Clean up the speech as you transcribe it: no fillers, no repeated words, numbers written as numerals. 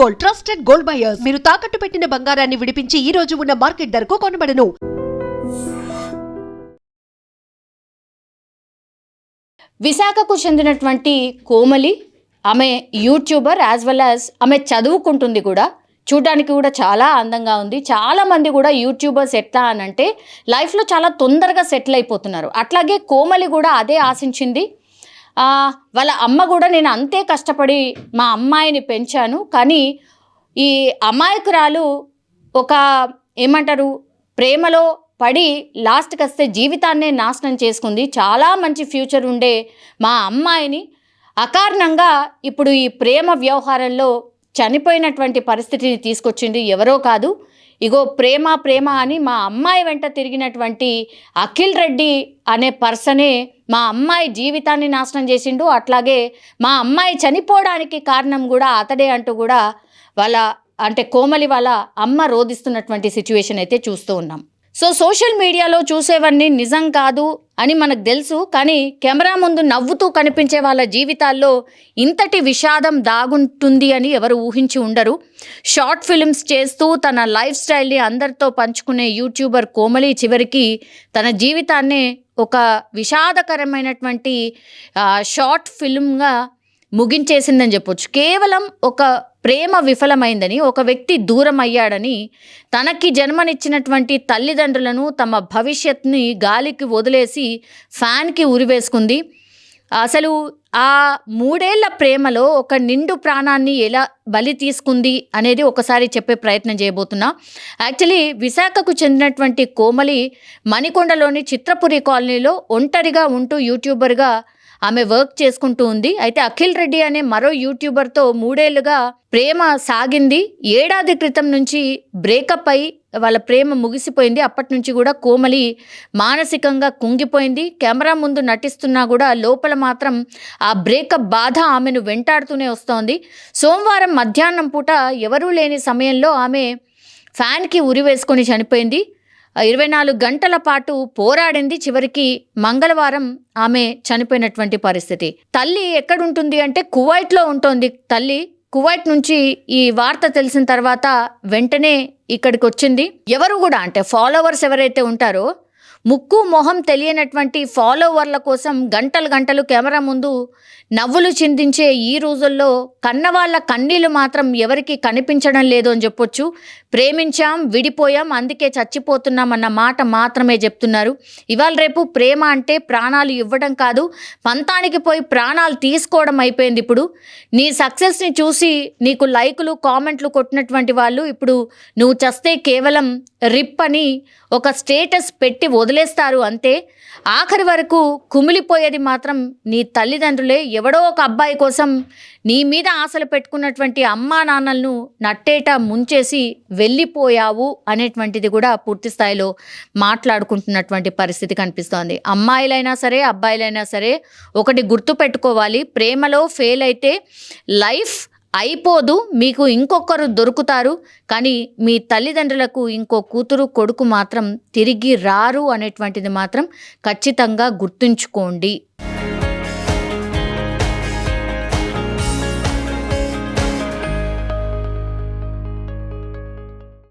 Gold, trusted gold buyers. మీరు తాకట్టు పెట్టిన బంగారాన్ని విడిపించి ఈ రోజు ఉన్న మార్కెట్ ధరకు కొనబడను. విశాఖకు చెందినటువంటి కోమలి, ఆమె యూట్యూబర్ యాజ్ వెల్ యాజ్ ఆమె చదువుకుంటుంది కూడా. చూడడానికి కూడా చాలా అందంగా ఉంది. చాలామంది కూడా యూట్యూబర్స్ ఎట్లా అనంటే లైఫ్లో చాలా తొందరగా సెటిల్ అయిపోతున్నారు. అట్లాగే కోమలి కూడా అదే ఆశించింది. వాళ్ళ అమ్మ కూడా నేను అంతే కష్టపడి మా అమ్మాయిని పెంచాను, కానీ ఈ అమాయకురాలు ఒక ఏమంటారు ప్రేమలో పడి లాస్ట్కి వస్తే జీవితాన్నే నాశనం చేసుకుంది. చాలా మంచి ఫ్యూచర్ ఉండే మా అమ్మాయిని అకారణంగా ఇప్పుడు ఈ ప్రేమ వ్యవహారంలో చనిపోయినటువంటి పరిస్థితిని తీసుకొచ్చింది. ఎవరో కాదు, ఇగో ప్రేమ ప్రేమ అని మా అమ్మాయి వెంట తిరిగినటువంటి అఖిల్ రెడ్డి అనే పర్సనే మా అమ్మాయి జీవితాన్ని నాశనం చేసిండు. అట్లాగే మా అమ్మాయి చనిపోవడానికి కారణం కూడా అతడే అంటూ కూడా వాళ్ళ అంటే కోమలి వాళ్ళ అమ్మ రోధిస్తున్నటువంటి సిచ్యువేషన్ అయితే చూస్తూ ఉన్నాం. సో సోషల్ మీడియాలో చూసేవన్నీ నిజం కాదు అని మనకు తెలుసు, కానీ కెమెరా ముందు నవ్వుతూ కనిపించే వాళ్ళ జీవితాల్లో ఇంతటి విషాదం దాగుంటుంది అని ఎవరు ఊహించి ఉండరు. షార్ట్ ఫిల్మ్స్ చేస్తూ తన లైఫ్ స్టైల్ని అందరితో పంచుకునే యూట్యూబర్ కోమలి చివరికి తన జీవితాన్నే ఒక విషాదకరమైనటువంటి షార్ట్ ఫిల్మ్గా ముగించేసిందని చెప్పొచ్చు. కేవలం ఒక ప్రేమ విఫలమైందని, ఒక వ్యక్తి దూరం అయ్యాడని, తనకి జన్మనిచ్చినటువంటి తల్లిదండ్రులను తమ భవిష్యత్తుని గాలికి వదిలేసి ఫ్యాన్కి ఉరివేసుకుంది. అసలు ఆ 3 ఏళ్ల ప్రేమలో ఒక నిండు ప్రాణాన్ని ఎలా బలి తీసుకుంది అనేది ఒకసారి చెప్పే ప్రయత్నం చేయబోతున్నా. యాక్చువల్లీ విశాఖకు చెందినటువంటి కోమలి మణికొండలోని చిత్రపురి కాలనీలో ఒంటరిగా ఉంటూ యూట్యూబర్గా ఆమె వర్క్ చేసుకుంటూ ఉంది. అయితే అఖిల్ రెడ్డి అనే మరో యూట్యూబర్తో 3 ఏళ్లుగా ప్రేమ సాగింది. 1 ఏడాది క్రితం నుంచి బ్రేకప్ అయి వాళ్ళ ప్రేమ ముగిసిపోయింది. అప్పటి నుంచి కూడా కోమలి మానసికంగా కుంగిపోయింది. కెమెరా ముందు నటిస్తున్నా కూడా లోపల మాత్రం ఆ బ్రేకప్ బాధ ఆమెను వెంటాడుతూనే వస్తోంది. సోమవారం మధ్యాహ్నం పూట ఎవరూ లేని సమయంలో ఆమె ఫ్యాన్కి ఉరి వేసుకొని చనిపోయింది. 24 గంటల పాటు పోరాడింది. చివరికి మంగళవారం ఆమె చనిపోయినటువంటి పరిస్థితి. తల్లి ఎక్కడుంటుంది అంటే కువైట్లో ఉంటుంది తల్లి. కువైట్ నుంచి ఈ వార్త తెలిసిన తర్వాత వెంటనే ఇక్కడికి వచ్చింది. ఎవరు కూడా అంటే ఫాలోవర్స్ ఎవరైతే ఉంటారో ముక్కు మొహం తెలియనటువంటి ఫాలోవర్ల కోసం గంటలు గంటలు కెమెరా ముందు నవ్వులు చిందించే ఈ రోజుల్లో కన్నవాళ్ళ కన్నీళ్ళు మాత్రం ఎవరికి కనిపించడం లేదు అని చెప్పొచ్చు. ప్రేమించాం, విడిపోయాం, అందుకే చచ్చిపోతున్నాం అన్న మాట మాత్రమే చెప్తున్నారు. ఇవాళ రేపు ప్రేమ అంటే ప్రాణాలు ఇవ్వడం కాదు, పంతానికి పోయి ప్రాణాలు తీసుకోవడం అయిపోయింది. ఇప్పుడు నీ సక్సెస్ని చూసి నీకు లైకులు కామెంట్లు కొట్టినటువంటి వాళ్ళు ఇప్పుడు నువ్వు చస్తే కేవలం రిప్ అని ఒక స్టేటస్ పెట్టి వదిలేస్తారు అంతే. ఆఖరి వరకు కుమిలిపోయేది మాత్రం నీ తల్లిదండ్రులే. ఎవడో ఒక అబ్బాయి కోసం నీ మీద ఆశలు పెట్టుకున్నటువంటి అమ్మా నాన్నలను నట్టేట ముంచేసి వెళ్ళిపోయావు అనేటువంటిది కూడా పూర్తి స్థాయిలో మాట్లాడుకుంటున్నటువంటి పరిస్థితి కనిపిస్తోంది. అమ్మాయిలైనా సరే అబ్బాయిలైనా సరే ఒకటి గుర్తుపెట్టుకోవాలి, ప్రేమలో ఫెయిల్ అయితే లైఫ్ అయిపోదు, మీకు ఇంకొకరు దొరుకుతారు, కానీ మీ తల్లిదండ్రులకు ఇంకో కూతురు కొడుకు మాత్రం తిరిగి రారు అనేటువంటిది మాత్రం ఖచ్చితంగా గుర్తుంచుకోండి.